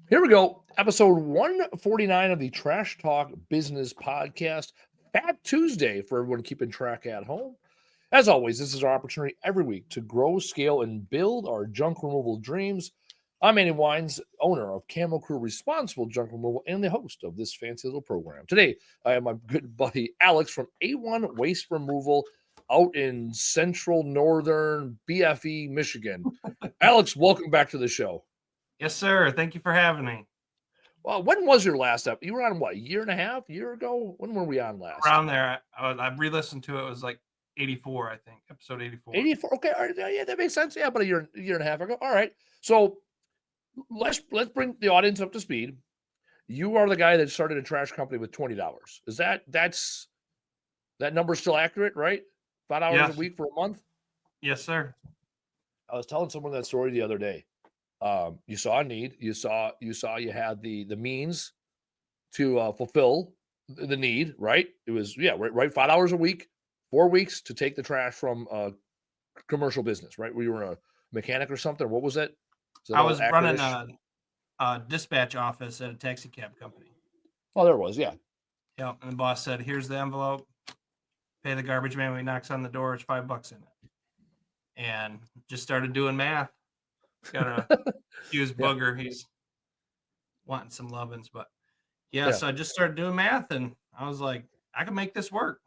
Here we go. Episode 149 of the Trash Talk Business Podcast. Fat Tuesday for everyone keeping track at home. As always, this is our opportunity every week to grow, scale, and build our junk removal dreams. I'm Andy Weins, owner of Camo Crew Responsible Junk Removal and the host of this fancy little program. Today, I have my good buddy Alex from A1 Waste Removal out in central northern BFE, Michigan. Alex, welcome back to the show. Yes, sir. Thank you for having me. Well, when was your last episode? You were on what, a year and a half, year ago? When were we on last? Around there, I re-listened to it. It was like 84, I think, episode 84. 84. Okay, all right, yeah, that makes sense. Yeah, about a year and a half ago. All right. So let's bring the audience up to speed. You are the guy that started a trash company with $20. Is that number still accurate, right? 5 hours Yes. a week for a month? Yes, sir. I was telling someone that story the other day. You saw a need. You saw you had the means to fulfill the need, right? It was right 5 hours a week, 4 weeks to take the trash from a commercial business, right? Where you were a mechanic or something. What was it? I was running a dispatch office at a taxi cab company. Oh, there was, yeah. Yep. And the boss said, "Here's the envelope. Pay the garbage man when he knocks on the door. It's $5 in it." And just started doing math. Got a huge booger. He's wanting some lovin's, but so I just started doing math, and I was like, I can make this work.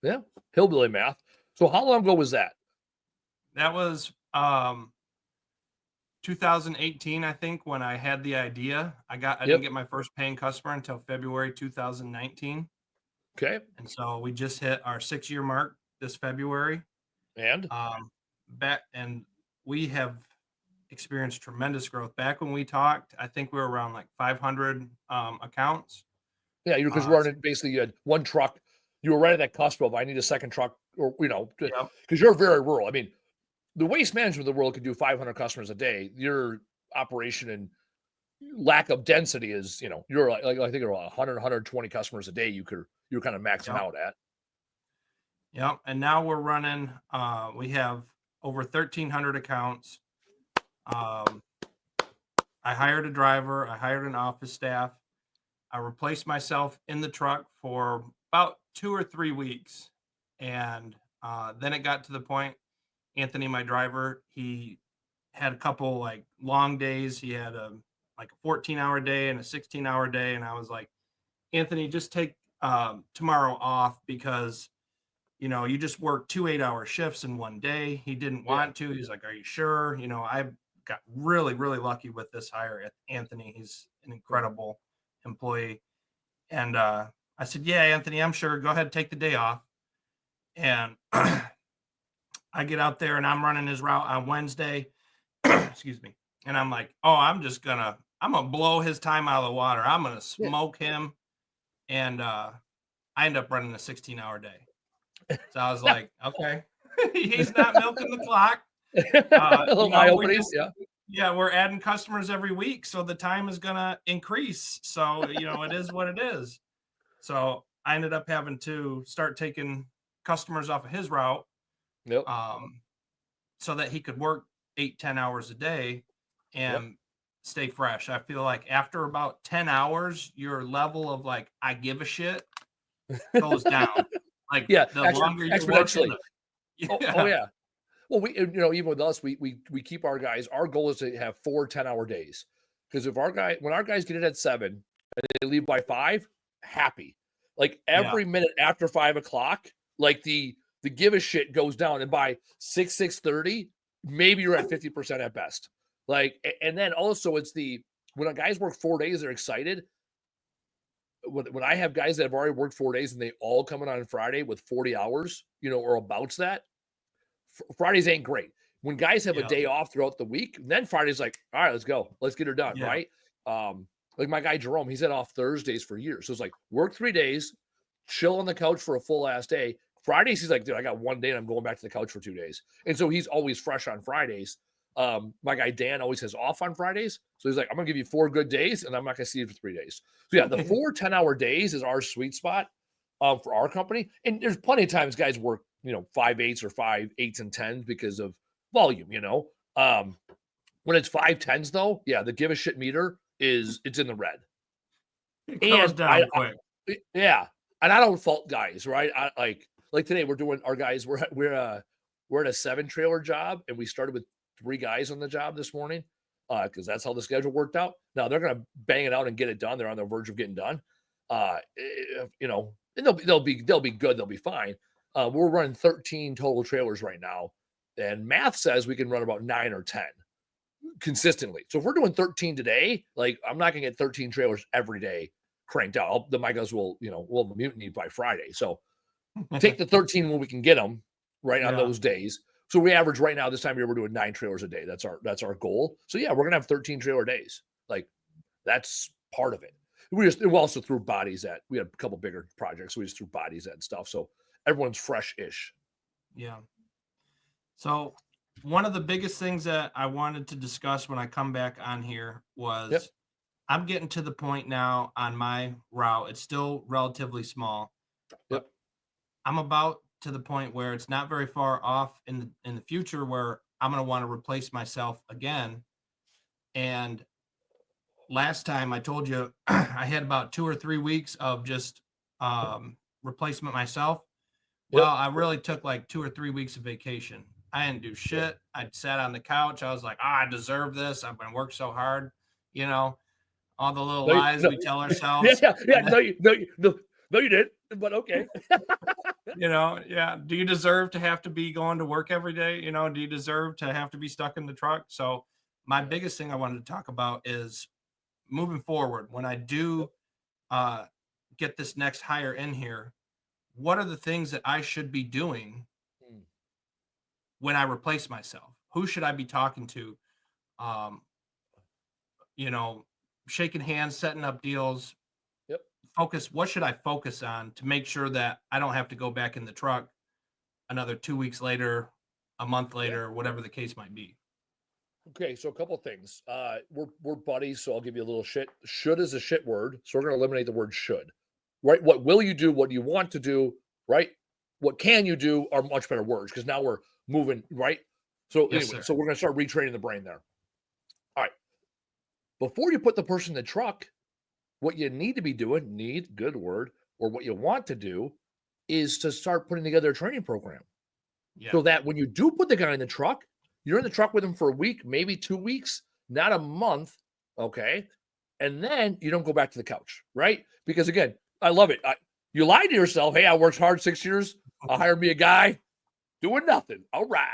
Yeah, hillbilly math. So how long ago was that? That was 2018, I think, when I had the idea. I didn't get my first paying customer until February 2019. Okay. And so we just hit our 6-year mark this February. And we have experienced tremendous growth. Back when we talked, I think we were around like 500 accounts. Yeah, because you're running basically you had one truck. You were right at that cusp of I need a second truck, or because you're very rural. I mean, the waste management of the world could do 500 customers a day. Your operation and lack of density is, you're like I think around 100, 120 customers a day. You're kind of maxing out at. Yep. And now we're running. We have over 1,300 accounts. I hired a driver. I hired an office staff. I replaced myself in the truck for about 2 or 3 weeks. And then it got to the point, Anthony, my driver, he had a couple like long days. He had a 14-hour day and a 16-hour day. And I was like, Anthony, just take tomorrow off because, you just work 2 8-hour shifts in one day. He didn't want to. He's like, are you sure? I got really, really lucky with this hire. Anthony, he's an incredible employee. And I said, yeah, Anthony, I'm sure. Go ahead, take the day off. And I get out there and I'm running his route on Wednesday. Excuse me. And I'm like, oh, I'm gonna blow his time out of the water. I'm gonna smoke him. And I end up running a 16-hour day. So I was like, okay, he's not milking the clock. We're adding customers every week, so the time is gonna increase. So it is what it is. So I ended up having to start taking customers off of his route, so that he could work 8-10 hours a day and stay fresh. I feel like after about 10 hours, your level of like I give a shit goes down. Like the longer you work in the, Well, we even with us, we keep our guys. Our goal is to have 4 10-hour days, because when our guys get in at 7 and they leave by 5, happy. Like every minute after 5 o'clock, like the give a shit goes down, and by 6:30, maybe you're at 50% at best. Like, and then also it's when our guys work 4 days, they're excited. When I have guys that have already worked 4 days and they all come in on Friday with 40 hours, or about that, Fridays ain't great. When guys have a day off throughout the week, then Friday's like, all right, let's go. Let's get her done, right? Like my guy Jerome, he's had off Thursdays for years. So it's like work 3 days, chill on the couch for a full ass day. Fridays, he's like, dude, I got 1 day and I'm going back to the couch for 2 days. And so he's always fresh on Fridays. My guy Dan always has off on Fridays. So he's like, I'm going to give you 4 good days and I'm not going to see you for 3 days. So the 4 10-hour days is our sweet spot for our company. And there's plenty of times guys work, 5 8s or 5 8s and 10s because of volume, when it's 5 10s though, the give a shit meter it's in the red. It goes down quick. Yeah, and I don't fault guys, right? I like today we're doing our guys. We're at a 7-trailer job, and we started with 3 guys on the job this morning because that's how the schedule worked out. Now they're gonna bang it out and get it done. They're on the verge of getting done. You know, and they'll be good. They'll be fine. We're running 13 total trailers right now, and math says we can run about 9 or 10 consistently. So if we're doing 13 today, like I'm not gonna get 13 trailers every day cranked out. My guys will, will mutiny by Friday. So take the 13 when we can get them right on those days. So we average right now this time of year we're doing 9 trailers a day. That's our goal. So yeah, we're gonna have 13 trailer days. Like that's part of it. We also threw bodies at. We had a couple bigger projects. So we just threw bodies at and stuff. So everyone's fresh-ish. Yeah. So one of the biggest things that I wanted to discuss when I come back on here was I'm getting to the point now on my route. It's still relatively small. But I'm about to the point where it's not very far off in the future where I'm going to want to replace myself again. And last time I told you I had about 2 or 3 weeks of just replacement myself. Well, I really took like 2 or 3 weeks of vacation. I didn't do shit. I sat on the couch. I was like, I deserve this. I've been worked so hard, all the little lies we tell ourselves. Yeah. No, you didn't. But okay. Do you deserve to have to be going to work every day? Do you deserve to have to be stuck in the truck? So my biggest thing I wanted to talk about is moving forward. When I do get this next hire in here, what are the things that I should be doing when I replace myself? Who should I be talking to? Shaking hands, setting up deals. Focus. What should I focus on to make sure that I don't have to go back in the truck another 2 weeks later, a month later, whatever the case might be? Okay, so a couple things. We're buddies, so I'll give you a little shit. Should is a shit word, so we're going to eliminate the word should. Right? What will you do? What do you want to do? Right? What can you do are much better words because now we're moving right. So anyway, so we're going to start retraining the brain there. All right. Before you put the person in the truck, what you need to be doing, good word, or what you want to do is to start putting together a training program. So that when you do put the guy in the truck, you're in the truck with him for a week, maybe 2 weeks, not a month. Okay. And then you don't go back to the couch, right? Because again, I love it. You lied to yourself. Hey, I worked hard 6 years. I hired me a guy doing nothing. All right.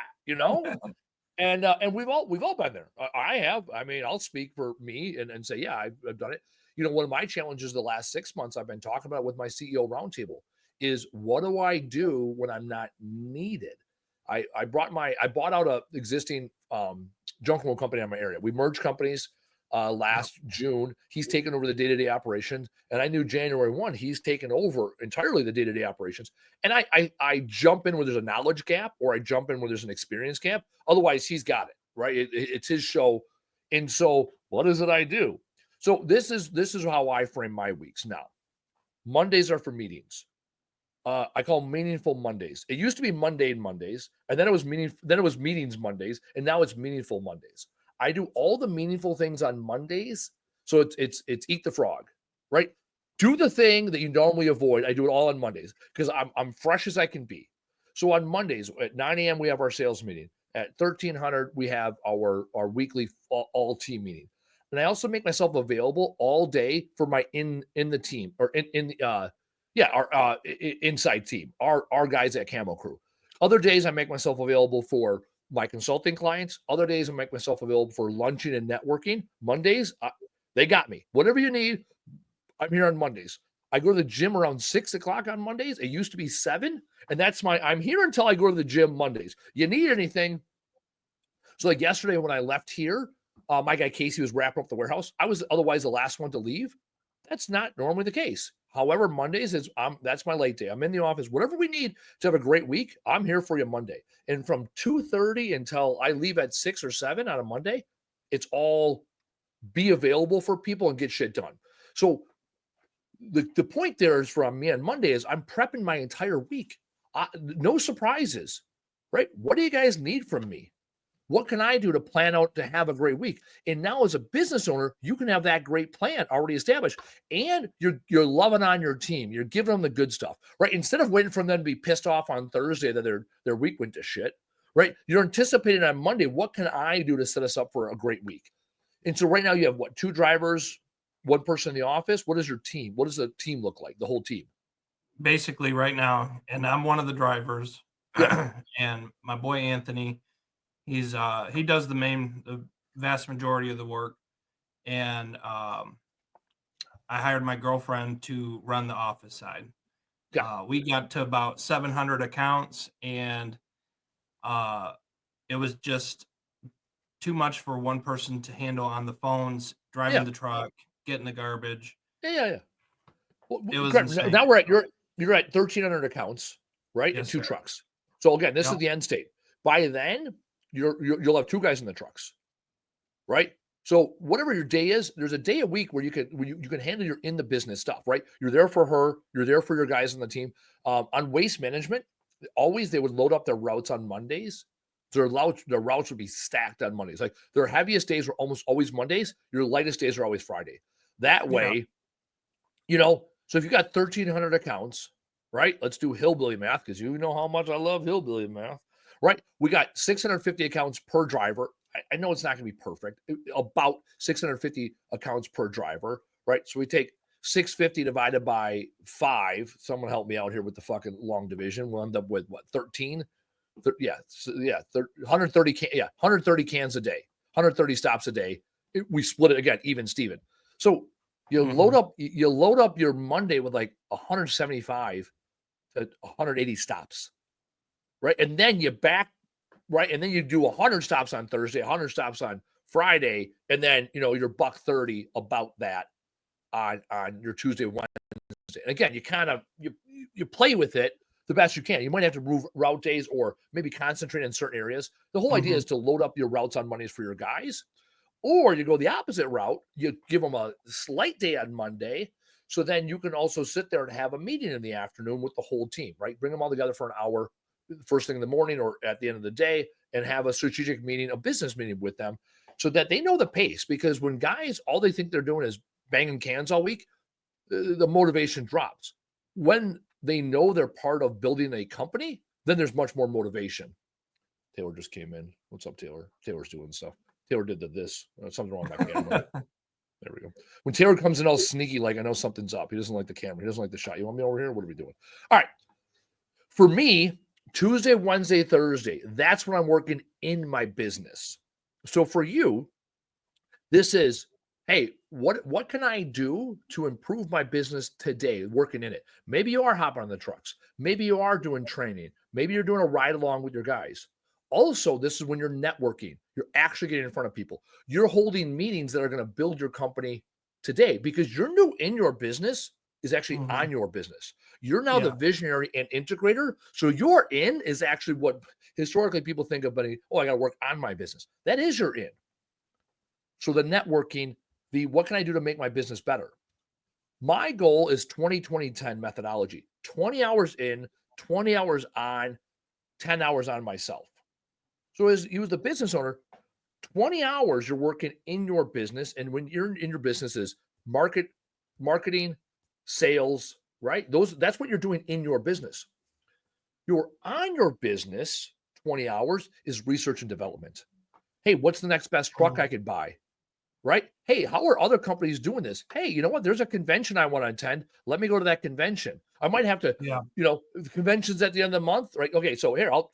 And we've all been there. I have. I mean, I'll speak for me and say, yeah, I've done it. One of my challenges the last 6 months I've been talking about with my CEO roundtable is what do I do when I'm not needed? I bought out a existing junk removal company in my area. We merged companies last June. He's taken over the day-to-day operations, and I knew January 1 he's taken over entirely the day-to-day operations. And I jump in where there's a knowledge gap, or I jump in where there's an experience gap. Otherwise, he's got it right. It's his show, and so what is it I do? So this is how I frame my weeks now. Mondays are for meetings. I call them meaningful Mondays. It used to be mundane Mondays, and then it was meetings Mondays, and now it's meaningful Mondays. I do all the meaningful things on Mondays. So it's eat the frog, right? Do the thing that you normally avoid. I do it all on Mondays because I'm fresh as I can be. So on Mondays at 9 a.m. we have our sales meeting. At 1300 we have our weekly all team meeting. And I also make myself available all day for my in the team or in the our inside team, our guys at Camo Crew. Other days I make myself available for my consulting clients. Other days I make myself available for lunching and networking. Mondays, they got me. Whatever you need, I'm here on Mondays. I go to the gym around 6 o'clock on Mondays. It used to be 7, and I'm here until I go to the gym Mondays. You need anything? So like yesterday when I left here, my guy Casey was wrapping up the warehouse. I was otherwise the last one to leave. That's not normally the case. However, Mondays that's my late day. I'm in the office. Whatever we need to have a great week, I'm here for you Monday. And from 2:30 until I leave at 6 or 7 on a Monday, it's all be available for people and get shit done. So the point there is from me on Monday is I'm prepping my entire week. No surprises, right? What do you guys need from me? What can I do to plan out to have a great week? And now as a business owner, you can have that great plan already established, and you're loving on your team. You're giving them the good stuff, right? Instead of waiting for them to be pissed off on Thursday that their week went to shit, right? You're anticipating on Monday, what can I do to set us up for a great week? And so right now you have what, 2 drivers, 1 person in the office. What is your team? What does the team look like? The whole team? Basically right now, and I'm one of the drivers. Yeah. And my boy Anthony, he's he does the vast majority of the work. And I hired my girlfriend to run the office side. Yeah. We got to about 700 accounts, and it was just too much for one person to handle on the phones, driving Yeah. the truck, getting the garbage. Yeah. Well, It was correct. insane. Now you're at 1,300 accounts, right? And Yes, 2 sir. trucks. So again, this is Yep. the end state. By then, you'll have 2 guys in the trucks, right? So whatever your day is, there's a day a week where you can handle your in the business stuff, right? You're there for her, you're there for your guys on the team. On waste management, always they would load up their routes on Mondays. Their routes would be stacked on Mondays. Like their heaviest days were almost always Mondays. Your lightest days are always Friday. That Yeah. way, so if you got 1,300 accounts, right? Let's do hillbilly math because you know how much I love hillbilly math, right? We got 650 accounts per driver. I know it's not going to be perfect. About 650 accounts per driver, right? So we take 650 divided by 5. Someone help me out here with the fucking long division. We'll end up with what, 13? Yeah, 130 130 cans a day, 130 stops a day. We split it again, even Steven. So you load up your Monday with like 175 to 180 stops, right? And then you back, right? And then you do 100 stops on Thursday, 100 stops on Friday, and then you're $130 about that on your Tuesday, Wednesday. And again, you kind of you play with it the best you can. You might have to move route days or maybe concentrate in certain areas. The whole idea is to load up your routes on Mondays for your guys. Or you go the opposite route, you give them a slight day on Monday. So then you can also sit there and have a meeting in the afternoon with the whole team, right? Bring them all together for an hour, first thing in the morning or at the end of the day, and have a strategic meeting, a business meeting with them so that they know the pace. Because when guys, all they think they're doing is banging cans all week, the motivation drops. When they know they're part of building a company, then there's much more motivation. Taylor just came in. What's up, Taylor? Taylor's doing stuff. Taylor did this. Something wrong with my camera. There we go. When Taylor comes in all sneaky, like I know something's up. He doesn't like the camera. He doesn't like the shot. You want me over here? What are we doing? All right. For me, Tuesday, Wednesday, Thursday, that's when I'm working in my business. So for you, this is, hey, what can I do to improve my business today, working in it? Maybe you are hopping on the trucks. Maybe you are doing training. Maybe you're doing a ride along with your guys. Also, this is when you're networking. You're actually getting in front of people. You're holding meetings that are going to build your company today because you're new in your business is actually on your business. You're now the visionary and integrator. So your in is actually what historically people think of, but I got to work on my business. That is your in. So the networking, what can I do to make my business better? My goal is 20-20-10 methodology. 20 hours in, 20 hours on, 10 hours on myself. So as you as the business owner, 20 hours you're working in your business. And when you're in your business is marketing, sales, right? That's what you're doing in your business. You're on your business, 20 hours is research and development. Hey, what's the next best truck I could buy? Right? Hey, how are other companies doing this? Hey, you know what? There's a convention I want to attend. Let me go to that convention. I might have to, the convention's at the end of the month, right? Okay, so here, I'll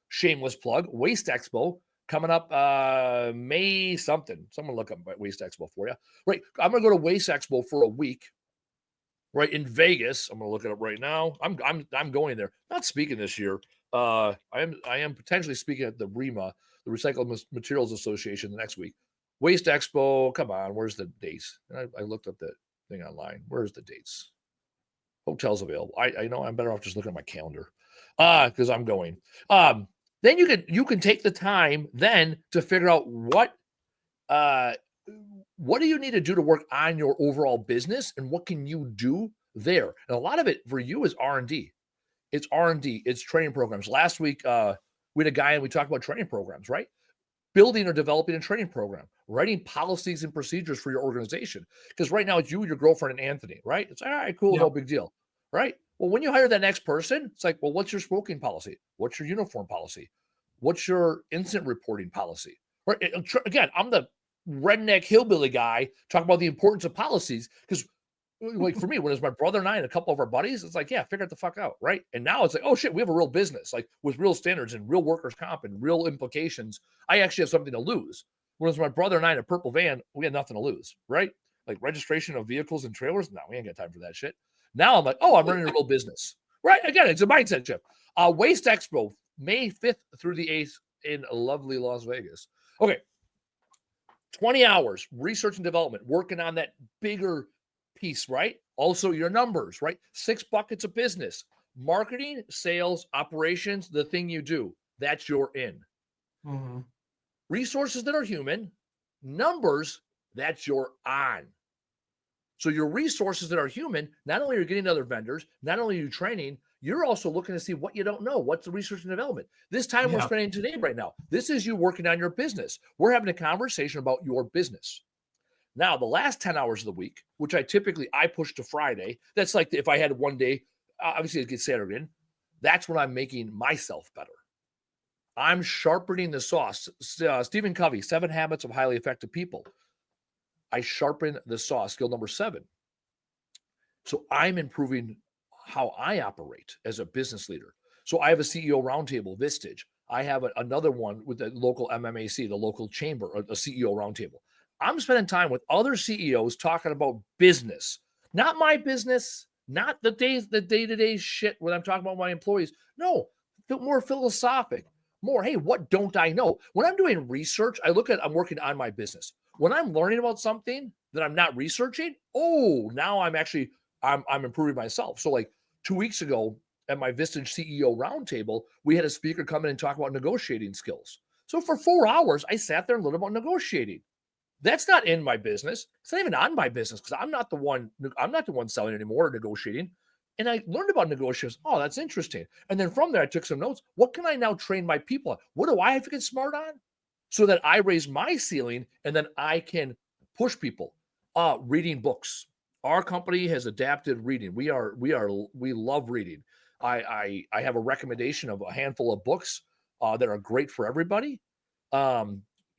shameless plug, Waste Expo coming up May something. Someone look up Waste Expo for you. Right. I'm gonna go to Waste Expo for a week, right? In Vegas. I'm gonna look it up right now. I'm going there. Not speaking this year. I am potentially speaking at the REMA, the Recycled Materials Association, the next week. Waste Expo, come on, where's the dates? I looked up the thing online. Where's the dates? Hotels available. I know I'm better off just looking at my calendar because I'm going. Then you can take the time then to figure out what do you need to do to work on your overall business and what can you do there? And a lot of it for you is R&D. It's R&D. It's training programs. Last week, we had a guy and we talked about training programs, right? building or developing a training program, writing policies and procedures for your organization. Because right now it's you, your girlfriend, and Anthony, right? It's all right, cool, no big deal, right? Well, when you hire that next person, it's like, well, what's your smoking policy? What's your uniform policy? What's your incident reporting policy? Right? Again, I'm the redneck hillbilly guy talking about the importance of policies because like for me, when it's my brother and I and a couple of our buddies, it's like, yeah, figure it the fuck out, right? And now it's like, oh shit, we have a real business, like with real standards and real workers' comp and real implications. I actually have something to lose. Whereas my brother and I in a purple van, we had nothing to lose, right? Like registration of vehicles and trailers. No, we ain't got time for that shit. Now I'm like, oh, I'm running a real business, right? Again, it's a mindset shift. Waste Expo, May 5th through the 8th in lovely Las Vegas. Okay, 20 hours research and development, working on that bigger piece, right? Also your numbers, right? 6 buckets of business, marketing, sales, operations, the thing you do, that's your in. Mm-hmm. Resources that are human, numbers, that's your on. So your resources that are human, not only are you getting other vendors, not only are you training, you're also looking to see what you don't know. What's the research and development? This time we're spending today right now, this is you working on your business. We're having a conversation about your business. Now, the last 10 hours of the week, which I push to Friday, that's like if I had one day, obviously it gets Saturday in, that's when I'm making myself better. I'm sharpening the sauce. Stephen Covey, 7 Habits of Highly Effective People. I sharpen the sauce, skill number 7. So I'm improving how I operate as a business leader. So I have a CEO roundtable, Vistage. I have another one with the local MMAC, the local chamber, a CEO roundtable. I'm spending time with other CEOs talking about business, not my business, not the day-to-day shit when I'm talking about my employees. No, more philosophic, more, hey, what don't I know? When I'm doing research, I'm working on my business. When I'm learning about something that I'm not researching, now I'm improving myself. So like 2 weeks ago at my Vistage CEO roundtable, we had a speaker come in and talk about negotiating skills. So for 4 hours, I sat there and learned about negotiating. That's not in my business. It's not even on my business because I'm not the one selling anymore or negotiating. And I learned about negotiations. Oh, that's interesting. And then from there, I took some notes. What can I now train my people on? What do I have to get smart on? So that I raise my ceiling and then I can push people. Reading books. Our company has adapted reading. We love reading. I have a recommendation of a handful of books that are great for everybody.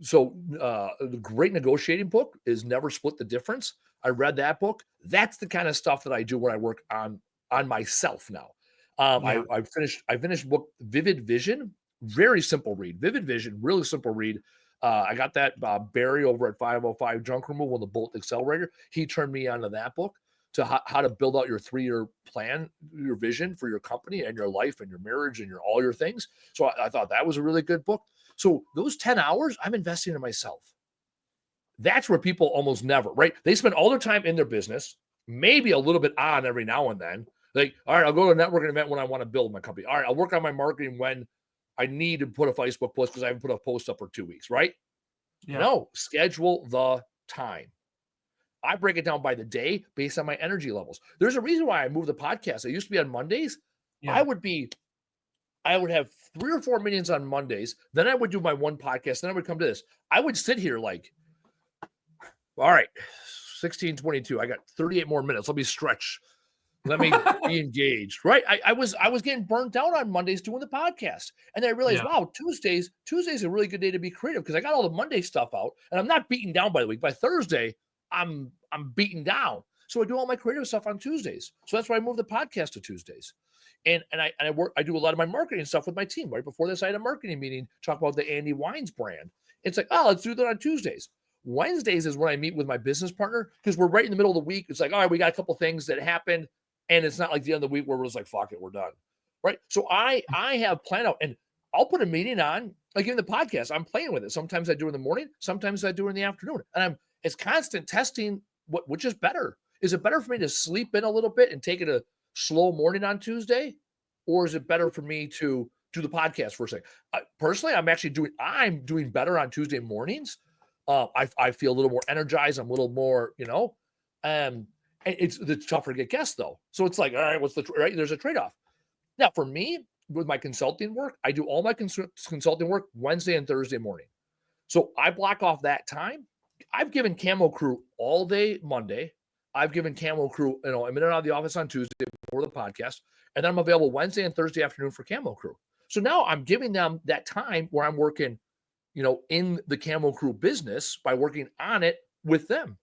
So the great negotiating book is Never Split the Difference. I read that book. That's the kind of stuff that I do when I work on myself now. I finished book Vivid Vision. Very simple read. Vivid Vision, really simple read. I got that Barry over at 505 Junk Removal, the Bolt Accelerator. He turned me onto that book to how to build out your 3-year plan, your vision for your company and your life and your marriage and all your things. So I thought that was a really good book. So those 10 hours, I'm investing in myself. That's where people almost never, right? They spend all their time in their business, maybe a little bit on every now and then. Like, all right, I'll go to a networking event when I want to build my company. All right, I'll work on my marketing when I need to put a Facebook post because I haven't put a post up for 2 weeks, right? Yeah. No, schedule the time. I break it down by the day based on my energy levels. There's a reason why I moved the podcast. It used to be on Mondays. Yeah. I would have 3 or 4 meetings on Mondays. Then I would do my one podcast. Then I would come to this. I would sit here like, all right, 16:22. I got 38 more minutes. Let me stretch. Let me be engaged. Right. I was getting burnt out on Mondays doing the podcast. And then I realized, wow, Tuesday's a really good day to be creative because I got all the Monday stuff out and I'm not beaten down by the week. By Thursday, I'm beaten down. So I do all my creative stuff on Tuesdays. So that's why I moved the podcast to Tuesdays. And I do a lot of my marketing stuff with my team. Right before this, I had a marketing meeting, talk about the Weins brand. It's like, oh, let's do that on Tuesdays. Wednesdays is when I meet with my business partner because we're right in the middle of the week. It's like, all right, we got a couple things that happened. And it's not like the end of the week where we're just like, fuck it, we're done. Right. So I have planned out and I'll put a meeting on, like in the podcast, I'm playing with it. Sometimes I do in the morning, sometimes I do in the afternoon. And it's constant testing which is better. Is it better for me to sleep in a little bit and take it a slow morning on Tuesday? Or is it better for me to do the podcast first thing? Personally, I'm doing better on Tuesday mornings. I feel a little more energized. I'm a little more, it's tougher to get guests though. So it's like, all right, right? There's a trade-off. Now for me, with my consulting work, I do all my consulting work Wednesday and Thursday morning. So I block off that time. I've given Camo Crew all day Monday. I've given Camo Crew, I'm in and out of the office on Tuesday before the podcast, and then I'm available Wednesday and Thursday afternoon for Camo Crew. So now I'm giving them that time where I'm working, in the Camo Crew business by working on it with them.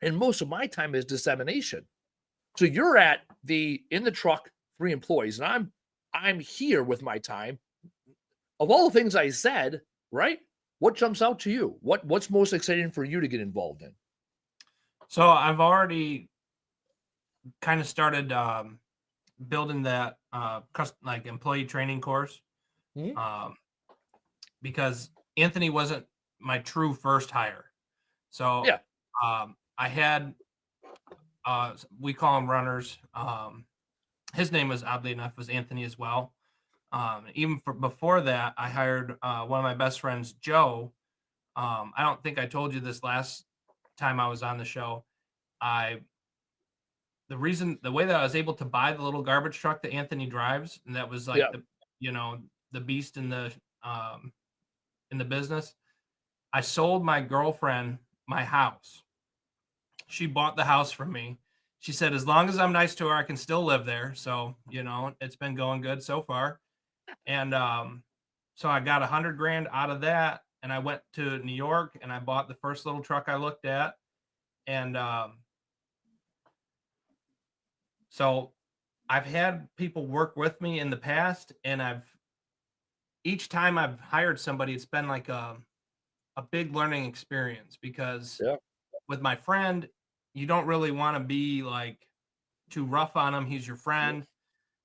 And most of my time is dissemination. So you're in the truck, 3 employees, and I'm here with my time. Of all the things I said, right? What jumps out to you? What's most exciting for you to get involved in? So I've already kind of started building that like employee training course, because Anthony wasn't my true first hire. So yeah, I had we call them runners. His name was, oddly enough, was Anthony as well. Even before that, I hired one of my best friends, Joe. I don't think I told you this last time I was on the show. The way that I was able to buy the little garbage truck that Anthony drives, and that was like the beast in the business. I sold my girlfriend my house. She bought the house from me. She said, as long as I'm nice to her, I can still live there. So, it's been going good so far. And so I got $100,000 out of that. And I went to New York and I bought the first little truck I looked at. And so I've had people work with me in the past, and each time I've hired somebody, it's been like a big learning experience, because with my friend, you don't really want to be like too rough on him. He's your friend.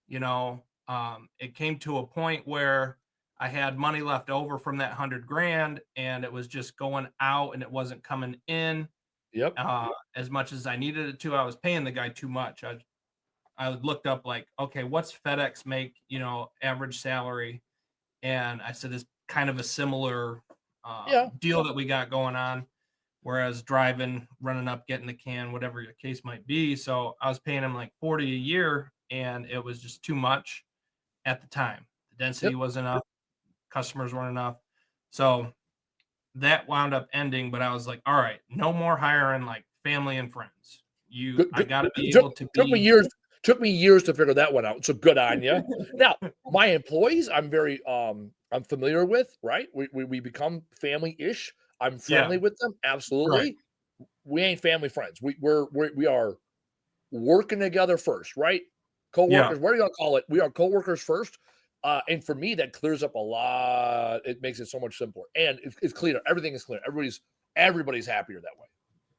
It came to a point where I had money left over from that $100,000, and it was just going out and it wasn't coming in as much as I needed it to. I was paying the guy too much. I looked up like, okay, what's FedEx make, average salary? And I said, it's kind of a similar deal that we got going on. Whereas driving, running up, getting the can, whatever your case might be. So I was paying him like $40,000 a year, and it was just too much at the time. The density wasn't enough. Customers weren't enough. So that wound up ending, but I was like, all right, no more hiring like family and friends. I got to be able to be. Took me years to figure that one out. So good on you. Now, my employees, I'm very I'm familiar with, right? We become family-ish. I'm friendly with them. Absolutely. Right. We ain't family friends. We are working together first, right? Co-workers, what are you gonna call it? We are co-workers first. And for me, that clears up a lot. It makes it so much simpler. And it's cleaner. Everything is clear. Everybody's happier that way.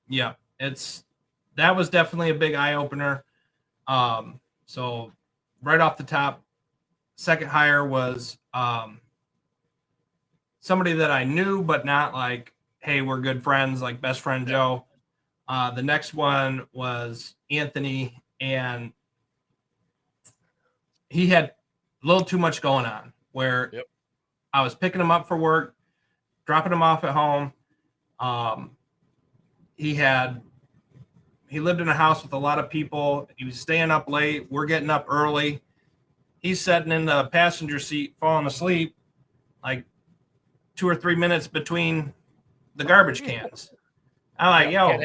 Yeah. That was definitely a big eye-opener. So right off the top, second hire was somebody that I knew, but not like, hey, we're good friends, like best friend Joe. The next one was Anthony, and he had a little too much going on, where I was picking him up for work, dropping him off at home. He lived in a house with a lot of people. He was staying up late. We're getting up early. He's sitting in the passenger seat, falling asleep, like 2 or 3 minutes between the garbage cans. I'm like, yo,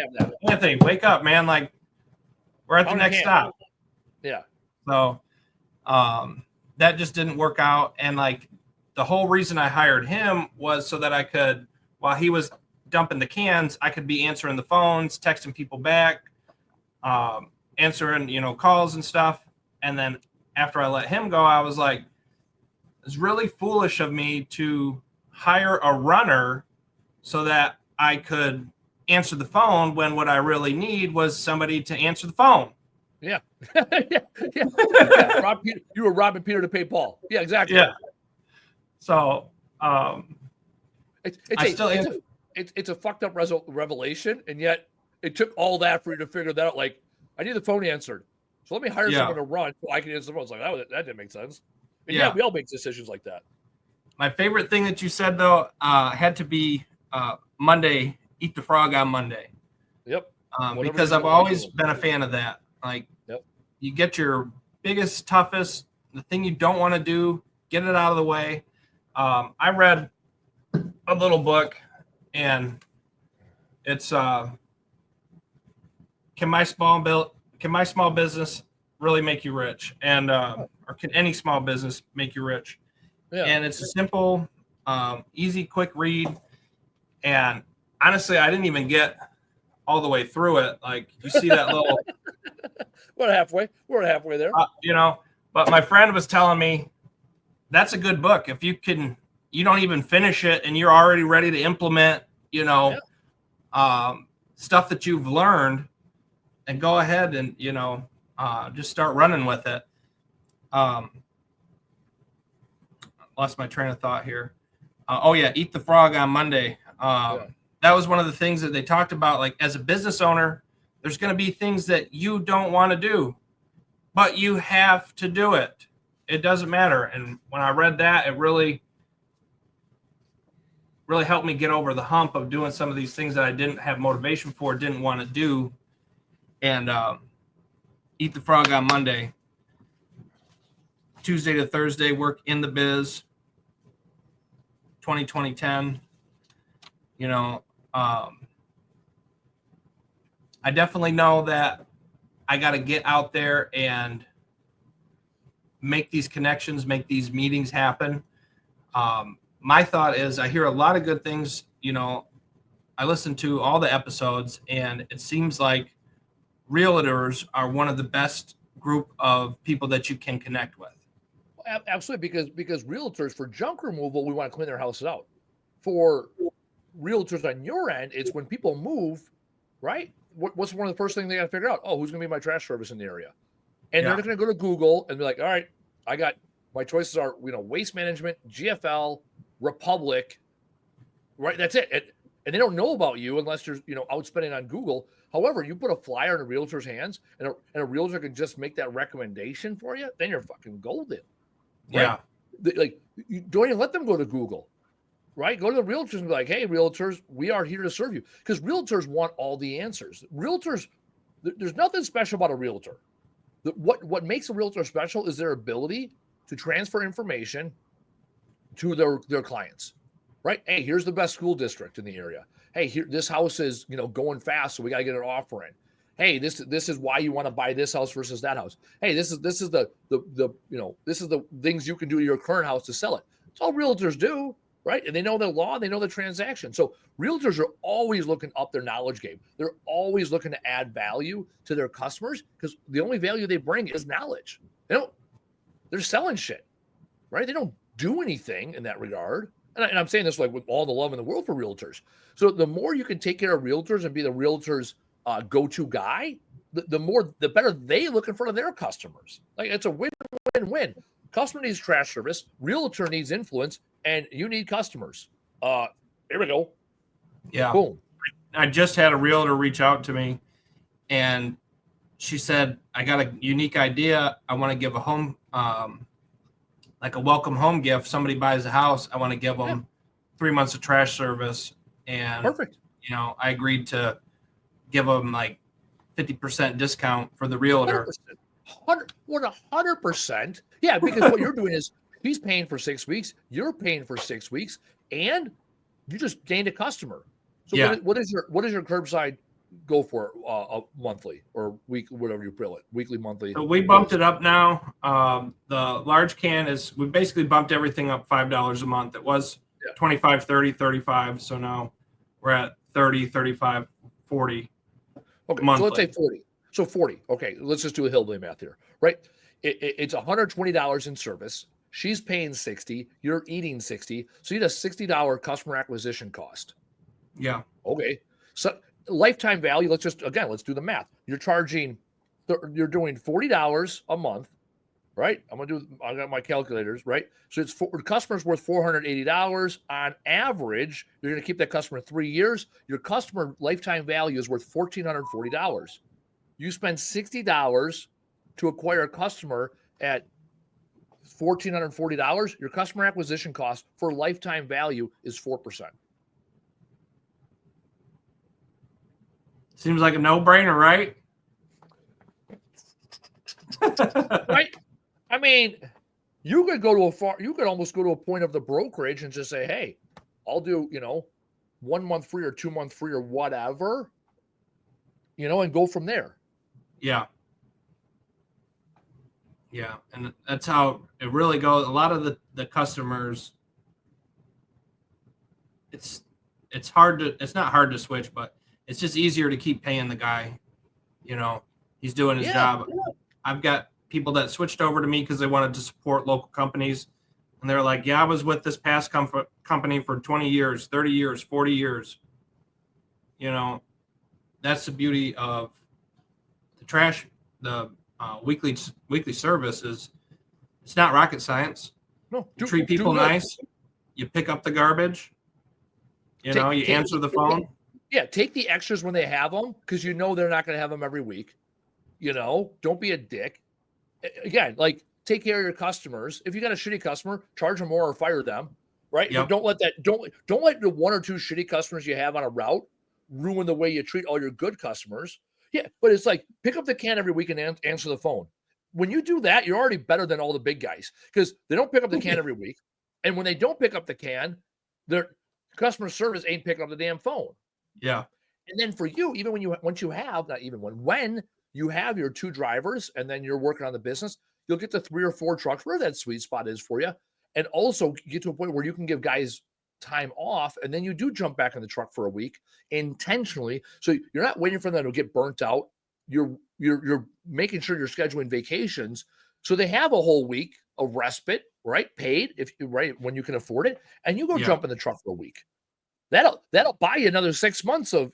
Anthony, wake up, man. Like, we're at the next stop. Yeah. So that just didn't work out. And like the whole reason I hired him was so that I could, while he was dumping the cans, I could be answering the phones, texting people back, answering, calls and stuff. And then after I let him go, I was like, it's really foolish of me to hire a runner so that I could answer the phone when what I really need was somebody to answer the phone. Yeah. yeah. You were robbing Peter to pay Paul. Yeah, exactly. Yeah. So it's a fucked up revelation, and yet it took all that for you to figure that out. Like, I need the phone answered, so let me hire someone to run so I can answer the phone. It's like, that didn't make sense. And we all make decisions like that. My favorite thing that you said, though, had to be Monday, eat the frog on Monday. Yep. Because I've always been a fan of that. Like, you get your biggest, toughest, the thing you don't want to do, get it out of the way. I read a little book. and it's can my small business really make you rich? And or can any small business make you rich? Yeah. And it's a simple, easy, quick read. And honestly, I didn't even get all the way through it. Like, you see that little We're halfway there. But my friend was telling me that's a good book. If you don't even finish it and you're already ready to implement, stuff that you've learned, and go ahead and, just start running with it. Lost my train of thought here. Eat the frog on Monday. That was one of the things that they talked about. Like, as a business owner, there's going to be things that you don't want to do, but you have to do it. It doesn't matter. And when I read that, it really, really helped me get over the hump of doing some of these things that I didn't have motivation for, didn't want to do. And Eat the Frog on Monday. Tuesday to Thursday, work in the biz. 2010. I definitely know that I got to get out there and make these connections, make these meetings happen. My thought is, I hear a lot of good things. I listen to all the episodes, and it seems like realtors are one of the best group of people that you can connect with. Absolutely, because realtors, for junk removal, we want to clean their houses out. For realtors on your end, it's when people move, right? What's one of the first things they got to figure out? Oh, who's going to be my trash service in the area? And they're going to go to Google and be like, all right, I got my choices are, Waste Management, GFL, Republic, right? That's it. And they don't know about you unless you're, outspending on Google. However, you put a flyer in a realtor's hands, and a realtor can just make that recommendation for you, then you're fucking golden. Right? Yeah. You don't even let them go to Google, right? Go to the realtors and be like, hey, realtors, we are here to serve you. Because realtors want all the answers. Realtors, there's nothing special about a realtor. What makes a realtor special is their ability to transfer information to their clients, right? Hey, here's the best school district in the area. Hey, this house is, going fast, so we got to get an offer in. Hey, this is why you want to buy this house versus that house. Hey, this is the this is the things you can do to your current house to sell it. It's all realtors do, right? And they know the law, they know the transaction. So realtors are always looking up their knowledge game. They're always looking to add value to their customers, because the only value they bring is knowledge. They're selling shit, right? They don't do anything in that regard. And I'm saying this like with all the love in the world for realtors. So the more you can take care of realtors and be the realtors' go-to guy, the better they look in front of their customers. Like, it's a win-win-win. Customer needs trash service, realtor needs influence, and you need customers. Here we go. Yeah. Boom. I just had a realtor reach out to me, and she said, I got a unique idea. I want to give a home, like a welcome home gift. Somebody buys a house, I want to give them 3 months of trash service. And perfect. I agreed to give them like 50% discount for the realtor. 100%. Yeah, because what you're doing is he's paying for 6 weeks, you're paying for 6 weeks, and you just gained a customer. So what is your curbside go for monthly or week, whatever you bill it, weekly, monthly? So we bumped it up now. The large can we basically bumped everything up $5 a month. It was 25, 30, 35. So now we're at 30, 35, 40. Okay, monthly. So let's say 40. So 40. Okay, let's just do a hillbilly math here, right? It's $120 in service. She's paying 60. You're eating 60. So you need a $60 customer acquisition cost. Yeah. Okay. So lifetime value. Let's do the math. You're doing $40 a month, right? I got my calculators, right? So the customer's worth $480 on average. You're going to keep that customer 3 years. Your customer lifetime value is worth $1,440. You spend $60 to acquire a customer at $1,440. Your customer acquisition cost for lifetime value is 4%. Seems like a no-brainer, right? Right? I mean, you could almost go to a point of the brokerage and just say, hey, I'll do, 1 month free or 2 month free or whatever, and go from there. Yeah. Yeah. And that's how it really goes. A lot of the customers, it's not hard to switch, but it's just easier to keep paying the guy. He's doing his job. I've got people that switched over to me because they wanted to support local companies. And they're like, yeah, I was with this past company for 20 years, 30 years, 40 years. That's the beauty of the weekly service is it's not rocket science. No, You treat people nice. You pick up the garbage. You answer the phone. Yeah, take the extras when they have them because they're not going to have them every week. Don't be a dick. Again, like take care of your customers. If you got a shitty customer, charge them more or fire them, right? Yep. But don't let the 1 or 2 shitty customers you have on a route ruin the way you treat all your good customers. Yeah, but it's like pick up the can every week and answer the phone. When you do that, you're already better than all the big guys because they don't pick up the can every week. And when they don't pick up the can, their customer service ain't picking up the damn phone. Yeah. And then for you, even when you have your 2 drivers and then you're working on the business, you'll get to 3 or 4 trucks, where that sweet spot is for you. And also get to a point where you can give guys time off. And then you do jump back in the truck for a week intentionally. So you're not waiting for them to get burnt out. You're making sure you're scheduling vacations. So they have a whole week of respite, right? Paid when you can afford it. And you go jump in the truck for a week. That'll buy you another 6 months of,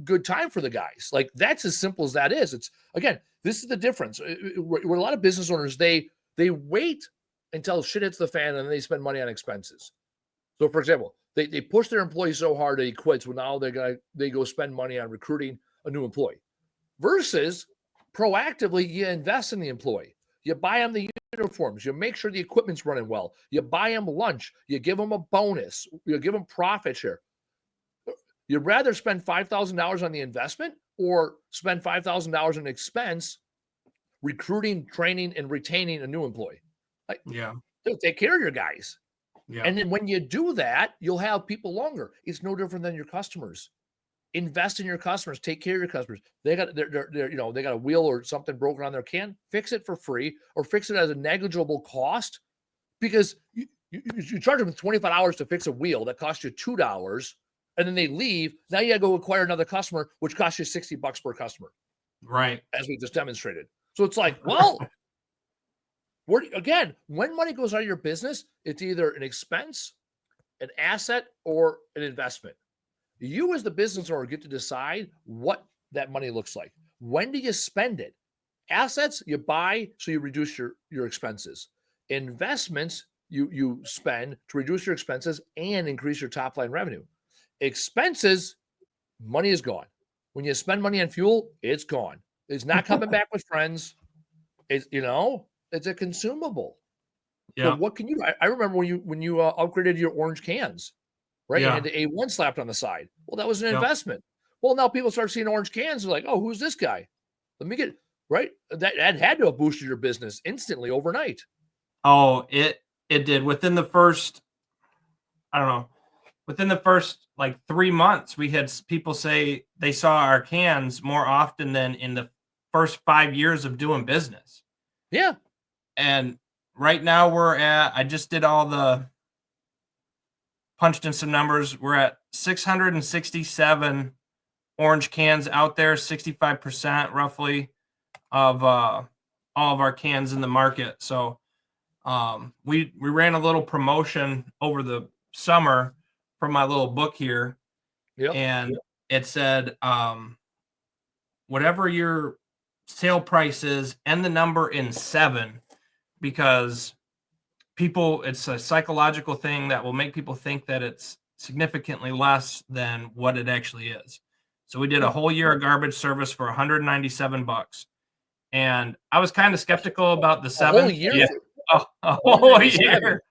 good time for the guys. Like that's as simple as that is. It's again, this is the difference. Where a lot of business owners, they wait until shit hits the fan and then they spend money on expenses. So for example, they push their employee so hard that he quits. Well, now they go spend money on recruiting a new employee versus proactively you invest in the employee. You buy them the uniforms. You make sure the equipment's running well. You buy them lunch. You give them a bonus. You give them profit share. You'd rather spend $5,000 on the investment or spend $5,000 in expense recruiting, training, and retaining a new employee. Take care of your guys. Yeah. And then when you do that, you'll have people longer. It's no different than your customers. Invest in your customers. Take care of your customers. They got they got a wheel or something broken on their can. Fix it for free or fix it as a negligible cost because you charge them $25 to fix a wheel that costs you $2. And then they leave. Now you got to go acquire another customer, which costs you $60 per customer. Right. As we just demonstrated. So it's like, well, when money goes out of your business, it's either an expense, an asset, or an investment. You as the business owner get to decide what that money looks like. When do you spend it? Assets, you buy so you reduce your expenses. Investments, you spend to reduce your expenses and increase your top line revenue. Expenses, money is gone. When you spend money on fuel, it's gone. It's not coming back with friends. It's it's a consumable. Yeah. So what can you do? I remember when you upgraded your orange cans, right? Yeah. And the A1 slapped on the side. Well, that was an investment. Well, now people start seeing orange cans. They're like, oh, who's this guy? Let me get right. That had to have boosted your business instantly overnight. Oh, it did. Within the first, I don't know. Within the first 3 months, we had people say they saw our cans more often than in the first 5 years of doing business. Yeah. And right now I just did punched in some numbers. We're at 667 orange cans out there, 65% roughly of all of our cans in the market. So we ran a little promotion over the summer from my little book here. Yep. And it said, whatever your sale price is and the number in 7, because it's a psychological thing that will make people think that it's significantly less than what it actually is. So we did a whole year of garbage service for $197. And I was kind of skeptical about the 7. A whole year? Yeah. A whole year.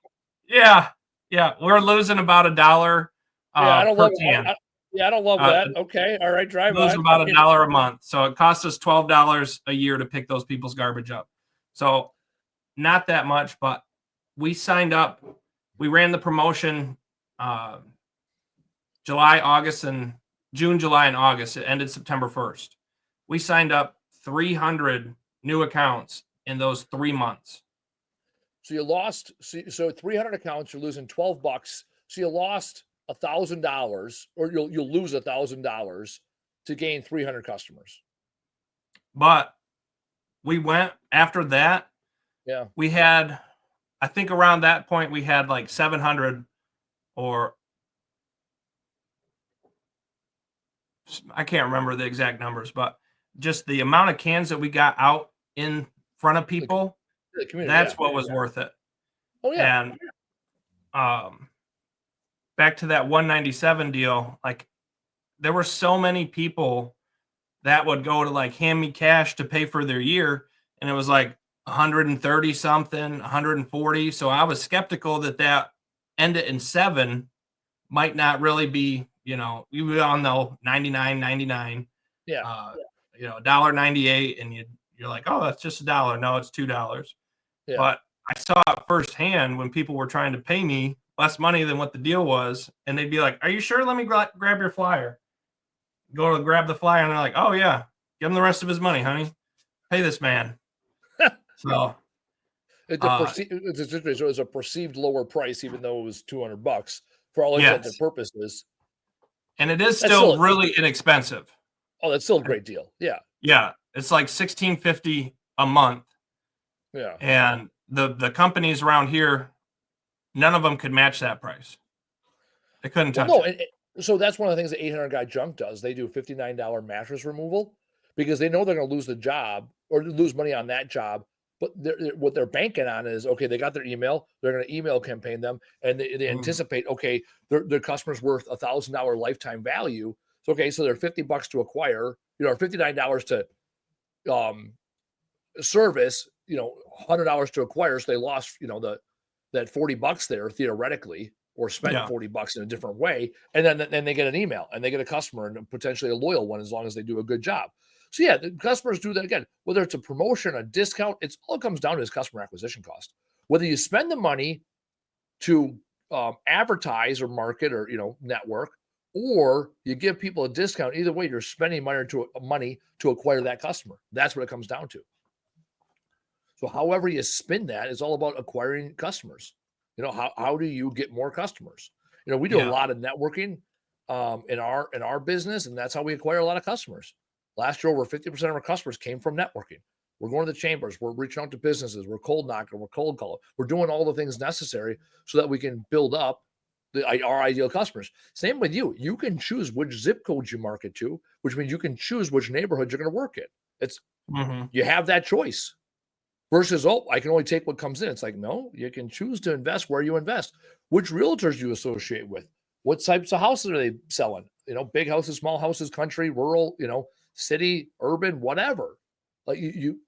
Yeah. Yeah, we're losing about $1 I don't per love can. I don't love that. Okay, all right, drive on. Losing about $1 a month, so it costs us $12 a year to pick those people's garbage up. So not that much, but we signed up. We ran the promotion July, August, and June, July, and August. It ended September 1st. We signed up 300 new accounts in those 3 months. So you lost, so 300 accounts, you're losing $12. So you lost $1,000, or you'll lose $1,000 to gain 300 customers. But we went after that. Yeah. We had, I think around that point, we had like 700, or I can't remember the exact numbers, but just the amount of cans that we got out in front of people, The community, that's yeah. what was worth it. Oh yeah. And back to that 197 deal, like there were so many people that would go to like hand me cash to pay for their year, and it was like 130 something, 140. So I was skeptical that ended in 7 might not really be, you all know 99.99. Yeah. $1.98, and you're like, oh, that's just $1. No, it's $2. Yeah. But I saw it firsthand when people were trying to pay me less money than what the deal was, and they'd be like, "Are you sure? Let me grab your flyer." Go to grab the flyer, and they're like, "Oh yeah, give him the rest of his money, honey. Pay this man." So It was a perceived lower price, even though it was $200 for all intents and yes, purposes. and it is still really inexpensive. Oh, that's still a great deal. Yeah. Yeah, it's like $16.50 a month. Yeah. And the companies around here, none of them could match that price. They couldn't touch it. So that's one of the things that 800 Guy Junk does. They do $59 mattress removal because they know they're going to lose the job or lose money on that job. But what they're banking on is, okay, they got their email. They're going to email campaign them, and they anticipate, okay, their customer's worth $1,000 lifetime value. So okay, so they're $50 to acquire, or $59 to service, $100 to acquire. So they lost, that $40 there theoretically, or spent $40 in a different way, and then they get an email and they get a customer, and potentially a loyal one, as long as they do a good job. So yeah, the customers do that again. Whether it's a promotion, a discount, it's all comes down to his customer acquisition cost. Whether you spend the money to advertise or market or network, or you give people a discount, either way, you're spending money to acquire that customer. That's what it comes down to. So however you spin that is all about acquiring customers. How do you get more customers? We do a lot of networking in our business, and that's how we acquire a lot of customers. Last year, over 50% of our customers came from networking. We're going to the chambers. We're reaching out to businesses. We're cold knocking. We're cold calling. We're doing all the things necessary so that we can build up our ideal customers. Same with you. You can choose which zip codes you market to, which means you can choose which neighborhood you're going to work in. It's you have that choice. Versus, I can only take what comes in. It's like, no, you can choose to invest where you invest. Which realtors do you associate with? What types of houses are they selling? Big houses, small houses, country, rural, city, urban, whatever. Like you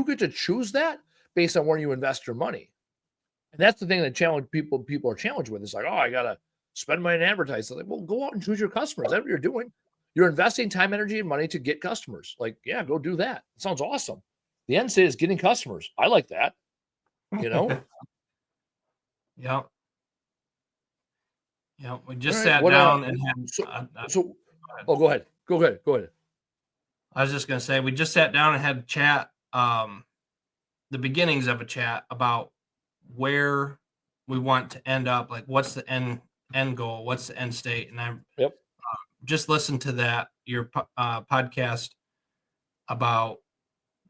get to choose that based on where you invest your money. And that's the thing that people are challenged with. It's like, I gotta spend money in advertising. Like, well, go out and choose your customers. That's what you're doing. You're investing time, energy, and money to get customers. Like, yeah, go do that. It sounds awesome. The end state is getting customers. I like that. Yeah. Yeah. We just sat down and had. Go ahead. Go ahead. I was just going to say, we just sat down and had a chat, the beginnings of a chat about where we want to end up. Like, what's the end goal? What's the end state? And I just listened to your podcast about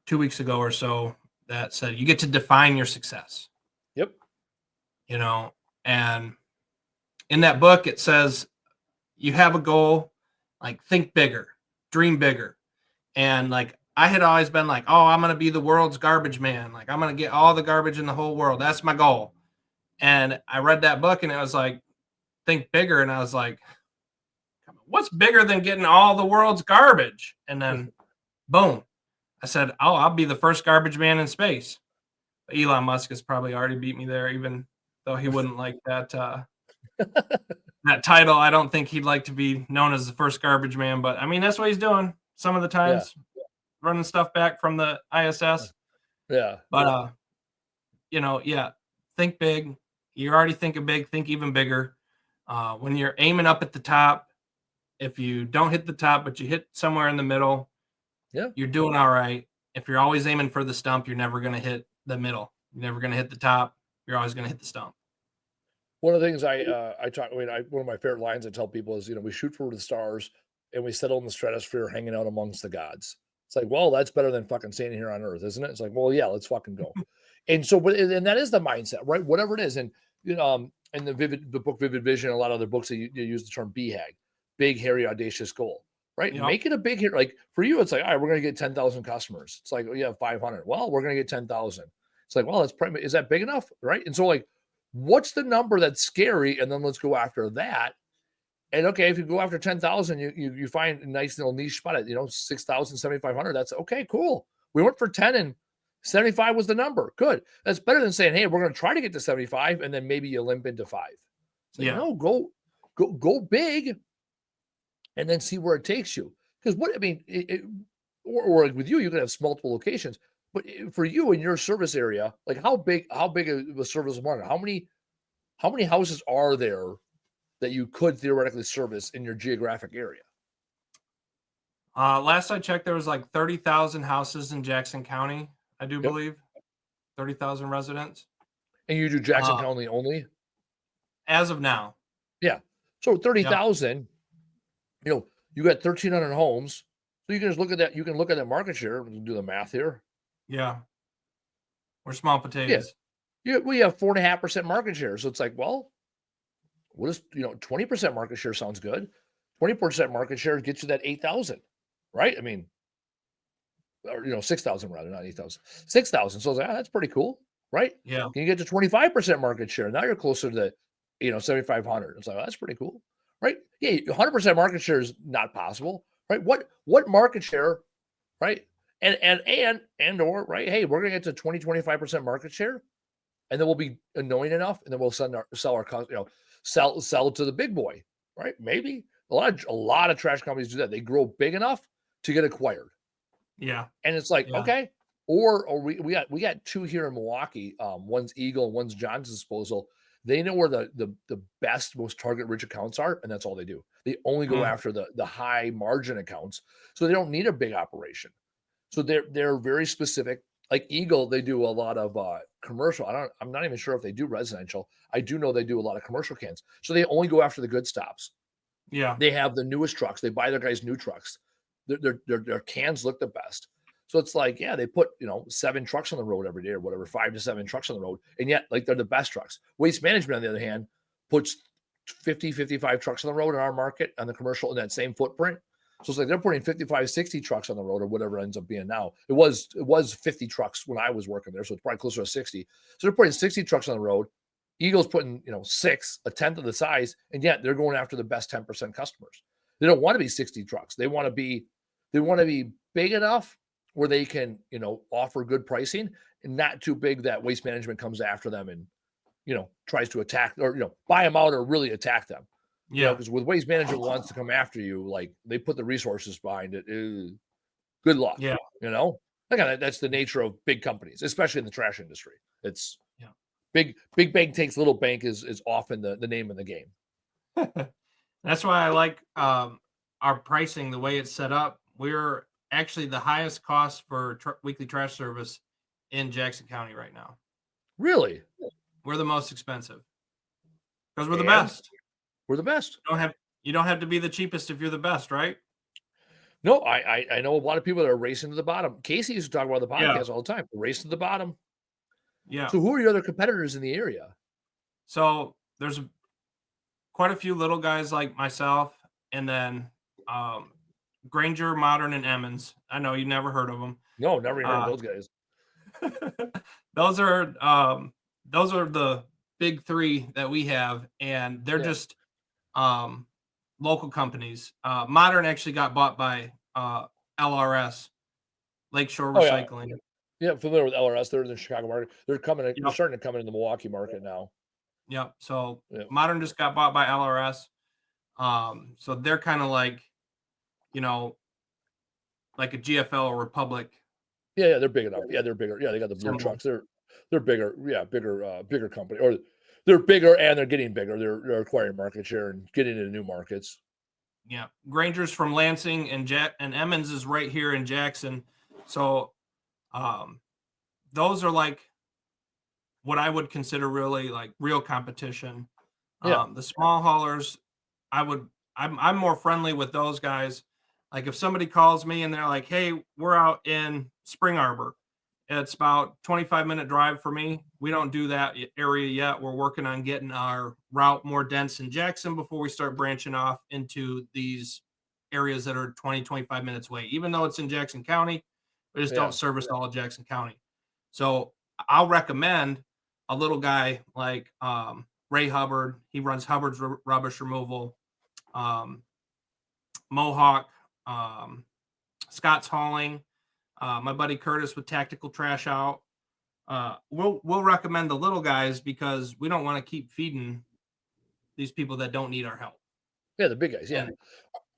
2 weeks ago or so that said you get to define your success. Yep. And in that book, it says you have a goal, like think bigger, dream bigger. And like, I had always been like, I'm going to be the world's garbage man. Like, I'm going to get all the garbage in the whole world. That's my goal. And I read that book and it was like, think bigger. And I was like, what's bigger than getting all the world's garbage? And then boom, I said, I'll be the first garbage man in space. But Elon Musk has probably already beat me there, even though he wouldn't like that that title. I don't think he'd like to be known as the first garbage man, but I mean, that's what he's doing some of the times, running stuff back from the ISS. Yeah. But, think big. You're already thinking big, think even bigger. When you're aiming up at the top, if you don't hit the top, but you hit somewhere in the middle, Yeah. you're doing all right. If you're always aiming for the stump, you're never going to hit the middle. You're never going to hit the top. You're always going to hit the stump. One of the things I talk, one of my favorite lines I tell people is, we shoot for the stars and we settle in the stratosphere hanging out amongst the gods. It's like, well, that's better than fucking standing here on Earth, isn't it? It's like, well, yeah, let's fucking go. And so, and that is the mindset, right? Whatever it is. And, in the book Vivid Vision, a lot of other books, you use the term BHAG, big, hairy, audacious goal, right? Yep. Make it a big hit. Like for you, it's like, all right, we're going to get 10,000 customers. It's like, oh, you have 500. Well, we're going to get 10,000. It's like, well, that's probably, is that big enough? Right. And so like, what's the number that's scary? And then let's go after that. And okay, if you go after 10,000, you find a nice little niche spot at, 6,000, 7,500. That's okay, cool. We went for 10 and 75 was the number. Good. That's better than saying, hey, we're going to try to get to 75 and then maybe you limp into 5. It's like, no, go big and then see where it takes you. Because or like with you can have multiple locations. But for you in your service area, like how big of a service market? How many houses are there that you could theoretically service in your geographic area? Last I checked, there was like 30,000 houses in Jackson County, I do believe. 30,000 residents. And you do Jackson County only? As of now. Yeah. So 30,000, you got 1,300 homes. So you can just look at that. You can look at that market share and do the math here. Yeah. We're small potatoes. Yeah. We have 4.5% market share. So it's like, well, what is, 20% market share sounds good. 20% market share gets you that 8,000, right? I mean, or 6,000 rather, not 8,000. 6,000. So I was like, that's pretty cool, right? Yeah. Can you get to 25% market share? Now you're closer to 7,500. It's like, that's pretty cool, right? Yeah, 100% market share is not possible, right? What market share, right? And or right? Hey, we're gonna get to 25% market share, and then we'll be annoying enough, and then we'll sell our sell to the big boy, right? Maybe a lot of trash companies do that. They grow big enough to get acquired. Yeah. And it's like, okay. Or we got 2 here in Milwaukee. One's Eagle, one's John's Disposal. They know where the best, most target rich accounts are, and that's all they do. They only go after the high margin accounts, so they don't need a big operation. So they're very specific. Like Eagle, they do a lot of commercial. I'm not even sure if they do residential. I do know they do a lot of commercial cans. So they only go after the good stops. Yeah. They have the newest trucks. They buy their guys new trucks. Their cans look the best. So it's like, yeah, they put 7 trucks on the road every day or whatever, 5 to 7 trucks on the road, and yet like they're the best trucks. Waste Management, on the other hand, puts 50, 55 trucks on the road in our market on the commercial in that same footprint. So it's like they're putting 55, 60 trucks on the road or whatever it ends up being now. It was 50 trucks when I was working there, so it's probably closer to 60. So they're putting 60 trucks on the road. Eagle's putting 6, a tenth of the size, and yet they're going after the best 10% customers. They don't want to be 60 trucks. They want to be big enough where they can, offer good pricing and not too big that Waste Management comes after them and, tries to attack or, buy them out or really attack them. Yeah. Because with Waste Management wants to come after you, like they put the resources behind it. Good luck. Yeah. Again, that's the nature of big companies, especially in the trash industry. It's big bank takes little bank is often the name of the game. That's why I like our pricing, the way it's set up. We're actually the highest cost for weekly trash service in Jackson County right now. Really? We're the most expensive because we're the best. We're the best. You don't have to be the cheapest if you're the best, right? No, I know a lot of people that are racing to the bottom. Casey used to talk about the podcast all the time. Race to the bottom. Yeah. So who are your other competitors in the area? So there's quite a few little guys like myself, and then Granger, Modern, and Emmons. I know you never heard of them. No, never even heard of those guys. Those are the big 3 that we have, and they're just local companies. Modern actually got bought by LRS, Lakeshore Recycling. Yeah, familiar with LRS. They're in the Chicago market. They're coming. They're starting to come in the Milwaukee market now. Yep. So Modern just got bought by LRS. So they're kind of like, like a GFL or Republic. Yeah, they're big enough. Yeah, they're bigger. Yeah, they got the blue trucks. They're bigger. Yeah, bigger company. Or they're bigger and they're getting bigger. They're acquiring market share and getting into new markets. Yeah, Granger's from Lansing, and Emmons is right here in Jackson. So those are like what I would consider really like real competition. Yeah. The small haulers, I'm more friendly with those guys. Like if somebody calls me and they're like, "Hey, we're out in Spring Arbor. It's about 25-minute drive for me." We don't do that area yet. We're working on getting our route more dense in Jackson before we start branching off into these areas that are 20, 25 minutes away. Even though it's in Jackson County, we just don't service all of Jackson County. So I'll recommend a little guy like Ray Hubbard. He runs Hubbard's Rubbish Removal, Mohawk, Scott's Hauling, my buddy Curtis with Tactical Trash Out. We'll recommend the little guys because we don't want to keep feeding these people that don't need our help. Yeah, the big guys. Yeah. And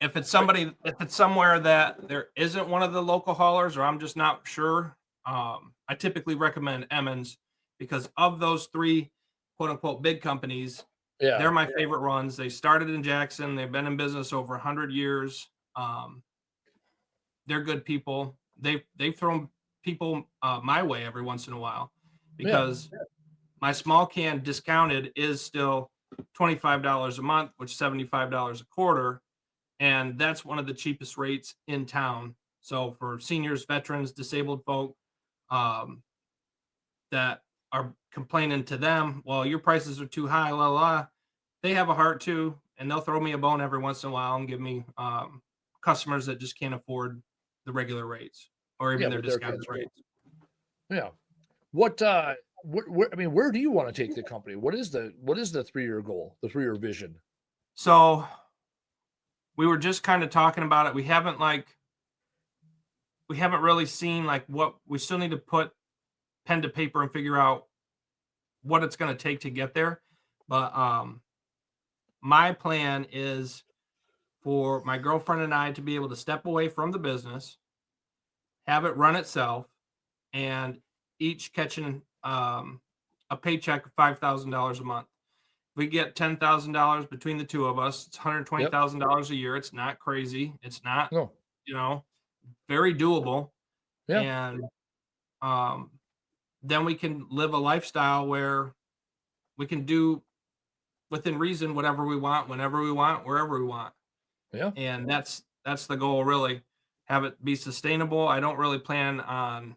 if it's somewhere that there isn't one of the local haulers, or I'm just not sure, I typically recommend Emmons because of those three quote unquote big companies. They're my favorite runs. They started in Jackson. They've been in business over 100 years. They're good people. They've thrown people my way every once in a while because my small can discounted is still $25 a month, which is $75 a quarter. And that's one of the cheapest rates in town. So for seniors, veterans, disabled folk that are complaining to them, well, your prices are too high, la la. They have a heart too, and they'll throw me a bone every once in a while and give me customers that just can't afford the regular rates or even their discounted rates. Yeah. What I mean, where do you want to take the company? What is the 3-year goal, the 3-year vision? So we were just kind of talking about it. We haven't really seen like what we still need to put pen to paper and figure out what it's going to take to get there. But my plan is for my girlfriend and I to be able to step away from the business, have it run itself, and each catching a paycheck of $5,000 a month. We get $10,000 between the two of us. It's $120,000 a year. It's not crazy. It's not, very doable. Yeah. And then we can live a lifestyle where we can do within reason whatever we want, whenever we want, wherever we want. Yeah. And that's the goal, really. Have it be sustainable. I don't really plan on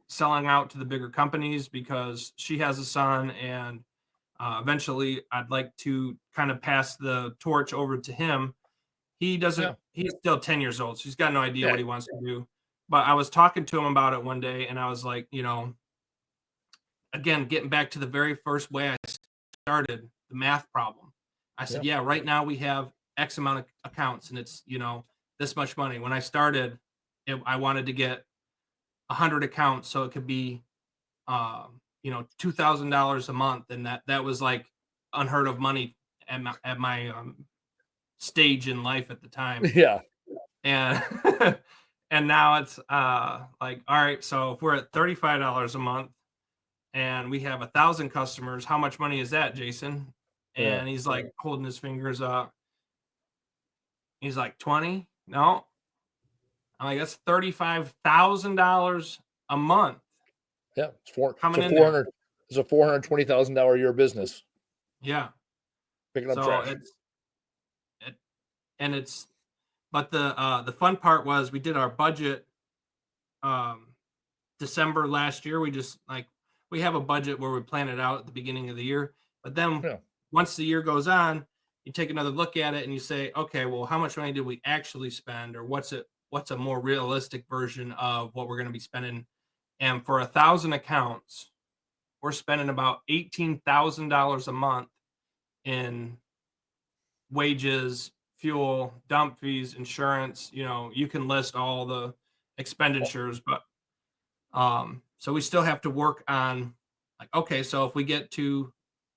selling out to the bigger companies because she has a son, and eventually I'd like to kind of pass the torch over to him. He's still 10 years old, so he's got no idea what he wants to do. But I was talking to him about it one day, and I was like, again, getting back to the very first way I started, the math problem. I said, right now we have X amount of accounts, and it's, this much money. When I started, I wanted to get 100 accounts so it could be $2,000 a month, and that was like unheard of money at my stage in life at the time. And and now it's like, all right, so if we're at $35 a month and we have 1,000 customers, how much money is that, Jason? And he's like holding his fingers up. He's like, 20? No. I'm like, that's $35,000 a month. Yeah, it's a $420,000 a year business. Yeah, picking up trash. But the fun part was we did our budget December last year. We have a budget where we plan it out at the beginning of the year, but then once the year goes on, you take another look at it and you say, okay, well, how much money did we actually spend, or what's a more realistic version of what we're going to be spending? And for 1,000 accounts, we're spending about $18,000 a month in wages, fuel, dump fees, insurance. You can list all the expenditures, but so we still have to work on, like, okay, so if we get to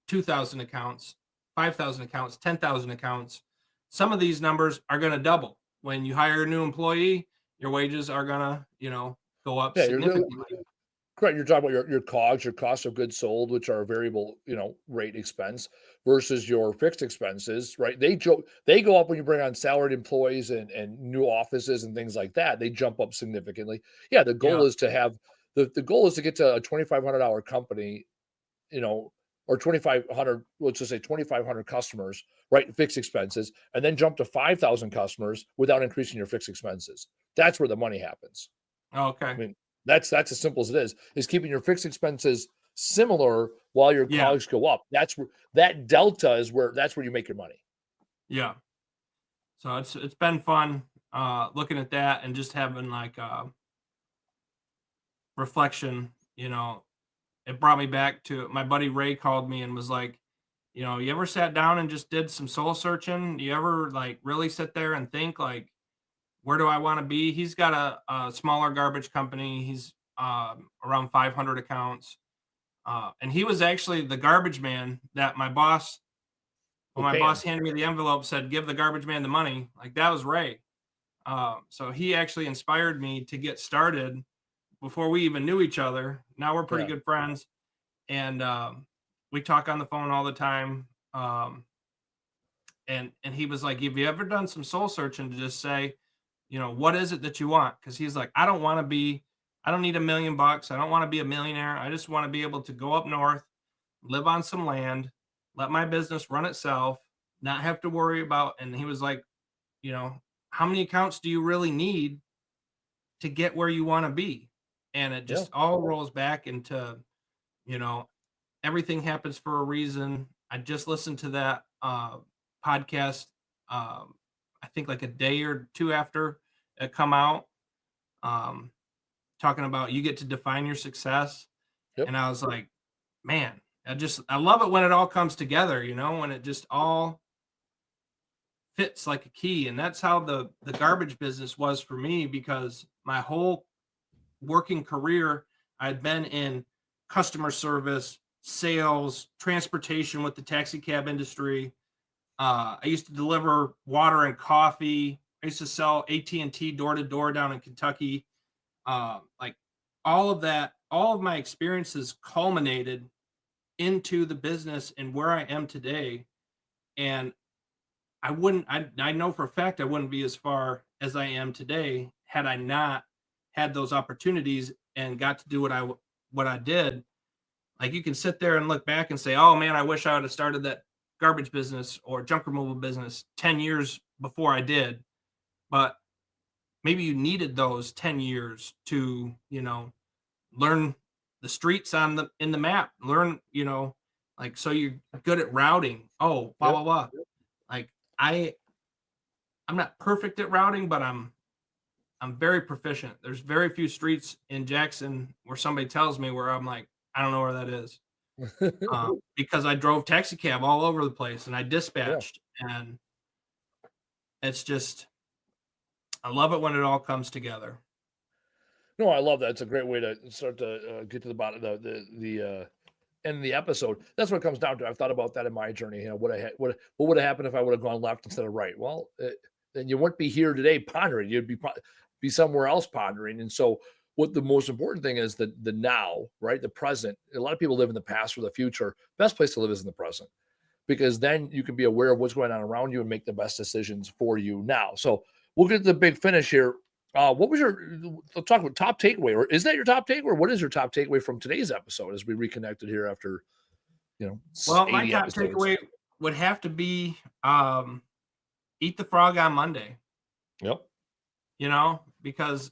2,000 accounts, 5,000 accounts, 10,000 accounts, some of these numbers are going to double. When you hire a new employee, your wages are going to, go up significantly. Correct. You're talking about your COGS, your cost of goods sold, which are a variable, rate expense versus your fixed expenses, right? They go up when you bring on salaried employees and new offices and things like that. They jump up significantly. Yeah, the goal Yeah. is to have the goal is to get to a $2,500 company, or 2,500, let's just say 2,500 customers, right? Fixed expenses, and then jump to 5,000 customers without increasing your fixed expenses. That's where the money happens. I Okay. mean, that's as simple as it is keeping your fixed expenses similar while your Yeah. COGS go up. That's where that delta is that's where you make your money. Yeah. So it's been fun looking at that and just having like reflection, it brought me back to my buddy Ray called me and was like, you ever sat down and just did some soul searching? You ever like really sit there and think like, where do I want to be? He's got a smaller garbage company. He's around 500 accounts. And he was actually the garbage man that when my Okay. boss handed me the envelope, said, give the garbage man the money. Like that was Ray. So he actually inspired me to get started before we even knew each other. Now we're pretty Yeah. good friends, and we talk on the phone all the time. And he was like, "Have you ever done some soul searching to just say, what is it that you want?" Because he's like, I don't need $1 million. I don't want to be a millionaire. I just want to be able to go up north, live on some land, let my business run itself, not have to worry about. And he was like, you know, how many accounts do you really need to get where you want to be? And it Yeah. just all rolls back into, you know, everything happens for a reason. I just listened to that podcast, I think like a day or two after it come out, um, talking about you get to define your success. Yep. And I was like, man, I love it when it all comes together, when it just all fits like a key. And that's how the garbage business was for me, because my whole working career, I'd been in customer service, sales, transportation with the taxi cab industry. I used to deliver water and coffee. I used to sell AT&T door to door down in Kentucky. Like all of that, all of my experiences culminated into the business and where I am today. And I know for a fact I wouldn't be as far as I am today had I not had those opportunities and got to do what I did. Like you can sit there and look back and say, "Oh man, I wish I would have started that garbage business or junk removal business 10 years before I did." But maybe you needed those 10 years to, learn the streets in the map, learn, like so you're good at routing. Oh, blah Yep. blah blah. Like I I'm not perfect at routing, but I'm very proficient. There's very few streets in Jackson where somebody tells me where I'm like, I don't know where that is. Because I drove taxi cab all over the place and I Yeah. dispatched, and it's just I love it when it all comes together. No, I love that. It's a great way to start to get to the bottom of the end of the episode. That's what it comes down to. I've thought about that in my journey. What would have happened if I would have gone left instead of right? Well, then you wouldn't be here today pondering. You'd be somewhere else pondering. And so, what the most important thing is the now, right? The present. A lot of people live in the past or the future. Best place to live is in the present, because then you can be aware of what's going on around you and make the best decisions for you now. So we'll get to the big finish here. What was let's talk about top takeaway, or is that your top takeaway? Or what is your top takeaway from today's episode as we reconnected here after, Well, my 80 top episodes? takeaway would have to be eat the frog on Monday, Yep. because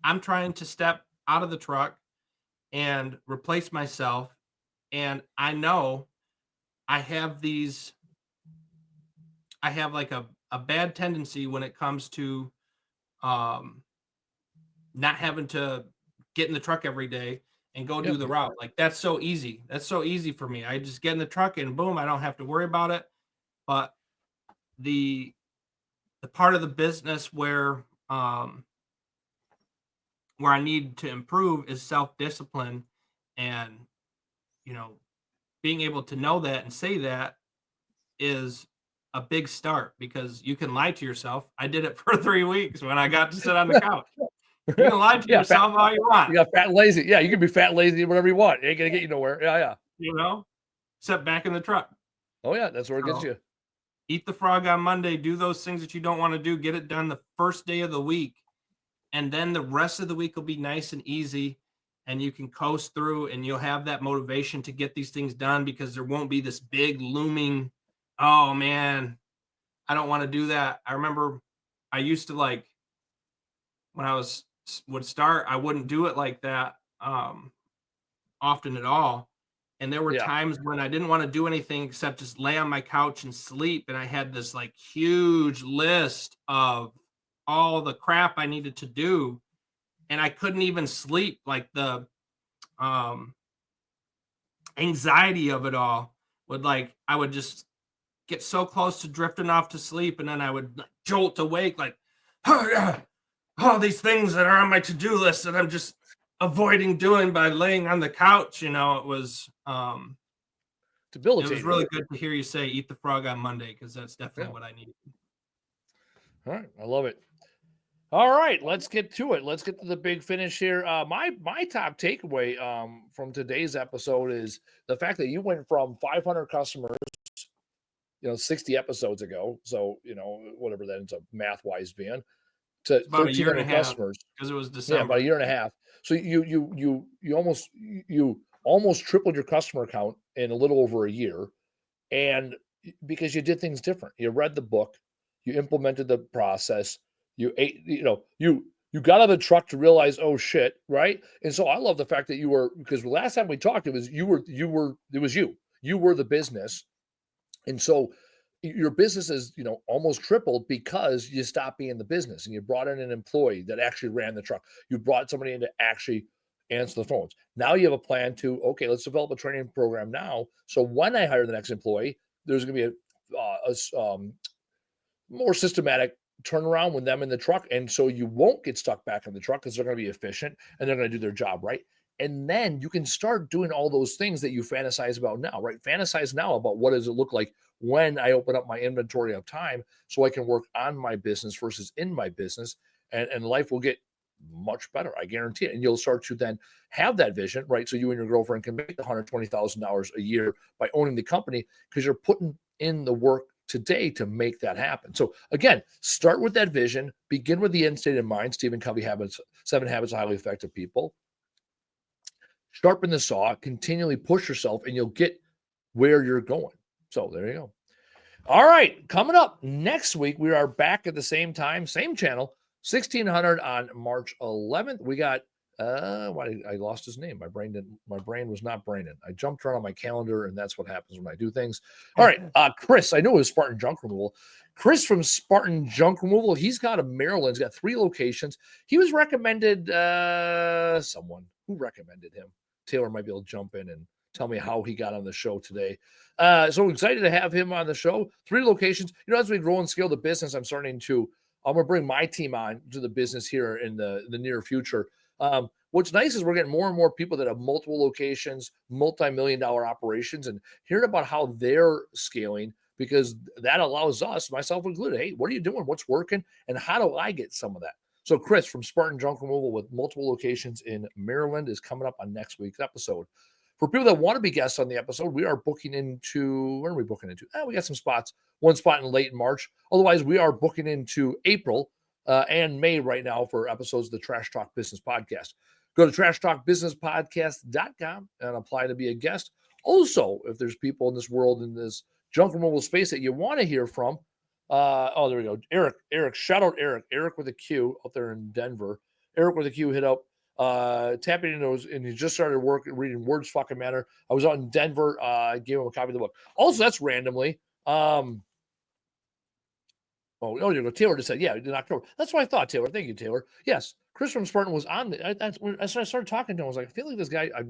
I'm trying to step out of the truck and replace myself. And I know I have I have like a bad tendency when it comes to um, not having to get in the truck every day and go do Yep. the route. Like that's so easy. That's so easy for me. I just get in the truck and boom, I don't have to worry about it. But the the part of the business where I need to improve is self-discipline, and you know being able to know that and say that is a big start, because you can lie to yourself. I did it for 3 weeks when I got to sit on the couch. You can lie to Yeah, yourself all you want. You got fat and lazy. Yeah, you can be fat and lazy, whatever you want. It ain't gonna get you nowhere. Yeah. You know, sit back in the truck. Oh yeah, that's where it gets So, you. eat the frog on Monday. Do those things that you don't want to do. Get it done the first day of the week, and then the rest of the week will be nice and easy, and you can coast through, and you'll have that motivation to get these things done because there won't be this big looming, oh man, I don't want to do that. I remember I used to like when I would start, I wouldn't do it like that often at all. And there were Yeah. times when I didn't want to do anything except just lay on my couch and sleep. And I had this like huge list of all the crap I needed to do. And I couldn't even sleep. Like the anxiety of it all would like, I would just get so close to drifting off to sleep. And then I would like, jolt awake like, oh, yeah, all these things that are on my to-do list that I'm just avoiding doing by laying on the couch. You know, it was Debilitating. really good to hear you say eat the frog on Monday, because that's definitely what I need. All right, I love it. All right, let's get to it. Let's get to the big finish here. My top takeaway from today's episode is the fact that you went from 500 customers, 60 episodes ago. So whatever that ends up math wise being, to It's about a year and a 1,300 half customers. because it was December. Yeah, about a year and a half. So you almost tripled your customer count in a little over a year, and because you did things different. You read the book, you implemented the process, you ate, you got out of the truck to realize, oh shit, right? And so I love the fact that because the last time we talked, it was you were the business. And so your business is, almost tripled because you stopped being the business and you brought in an employee that actually ran the truck. You brought somebody in to actually answer the phones. Now you have a plan to, okay, let's develop a training program now. So when I hire the next employee, there's going to be a more systematic turnaround with them in the truck. And so you won't get stuck back in the truck because they're going to be efficient and they're going to do their job right. And then you can start doing all those things that you fantasize about now, right? Fantasize now about what does it look like when I open up my inventory of time so I can work on my business versus in my business, and life will get much better. I guarantee it. And you'll start to then have that vision, right? So you and your girlfriend can make $120,000 a year by owning the company because you're putting in the work today to make that happen. So again, start with that vision, begin with the end state in mind. Stephen Covey 7 Habits of Highly Effective People. Sharpen the saw, continually push yourself, and you'll get where you're going. So there you go. All right, coming up next week, we are back at the same time, same channel, 1600 on March 11th. We got I lost his name. My brain was not braining. I jumped around on my calendar, and that's what happens when I do things. All right, Chris, I know it was Spartan Junk Removal. Chris from Spartan Junk Removal, he's got a Maryland. He's got 3 locations. He was recommended someone who recommended him. Taylor might be able to jump in and tell me how he got on the show today. So excited to have him on the show. 3 locations. As we grow and scale the business, I'm going to bring my team on to the business here in the near future. What's nice is we're getting more and more people that have multiple locations, multi-million-dollar operations, and hearing about how they're scaling, because that allows us, myself included, hey, what are you doing? What's working? And how do I get some of that? So Chris from Spartan Junk Removal with multiple locations in Maryland is coming up on next week's episode. For people that want to be guests on the episode, we are booking into, where are we booking into? We got some spots, one spot in late March. Otherwise, we are booking into April and May right now for episodes of the Trash Talk Business Podcast. Go to trashtalkbusinesspodcast.com and apply to be a guest. Also, if there's people in this world, in this junk removal space that you want to hear from, there we go. Eric, shout out Eric with a Q out there in Denver. Eric with a Q hit up, tapping into those, and he just started reading Words Fucking Matter. I was out in Denver, gave him a copy of the book. Also, that's randomly. You go. Taylor just said, yeah, in October. That's what I thought, Taylor. Thank you, Taylor. Yes, Chris from Spartan was on. That's when I started talking to him. I was like, I feel like this guy. I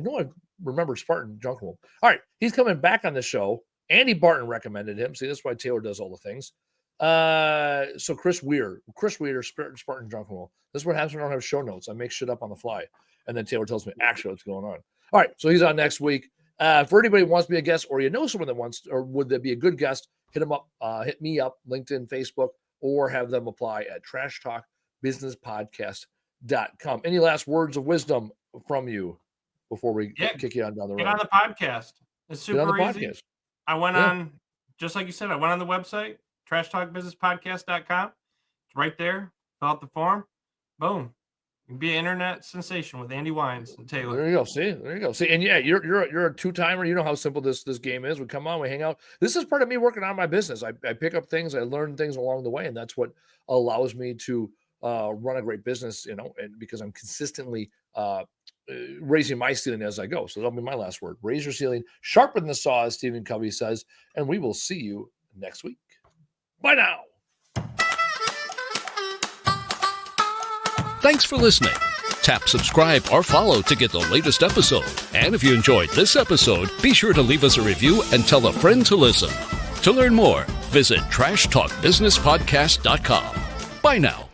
know I remember Spartan Junk Removal. All right, he's coming back on the show. Andy Barton recommended him. See, that's why Taylor does all the things. So Chris Weir, Spartan Junk Removal. This is what happens when I don't have show notes. I make shit up on the fly, and then Taylor tells me actually what's going on. All right, so he's on next week. For anybody who wants to be a guest, or someone that wants, or would that be a good guest, hit me up, LinkedIn, Facebook, or have them apply at trashtalkbusinesspodcast.com. podcast.com. Any last words of wisdom from you before we kick you on down the road? Get on the podcast. It's super easy. Podcast. I went on, just like you said, I went on the website, trashtalkbusinesspodcast.com. It's right there. Fill out the form. Boom. You can be an internet sensation with Andy Weins and Taylor. There you go. See, there you go. See, and yeah, you're a two-timer. You know how simple this game is. We come on, we hang out. This is part of me working on my business. I pick up things, I learn things along the way, and that's what allows me to run a great business, and because I'm consistently raising my ceiling as I go. So that'll be my last word. Raise your ceiling, sharpen the saw, as Stephen Covey says, and we will see you next week. Bye now. Thanks for listening. Tap subscribe or follow to get the latest episode. And if you enjoyed this episode, be sure to leave us a review and tell a friend to listen. To learn more, visit trashtalkbusinesspodcast.com. Bye now.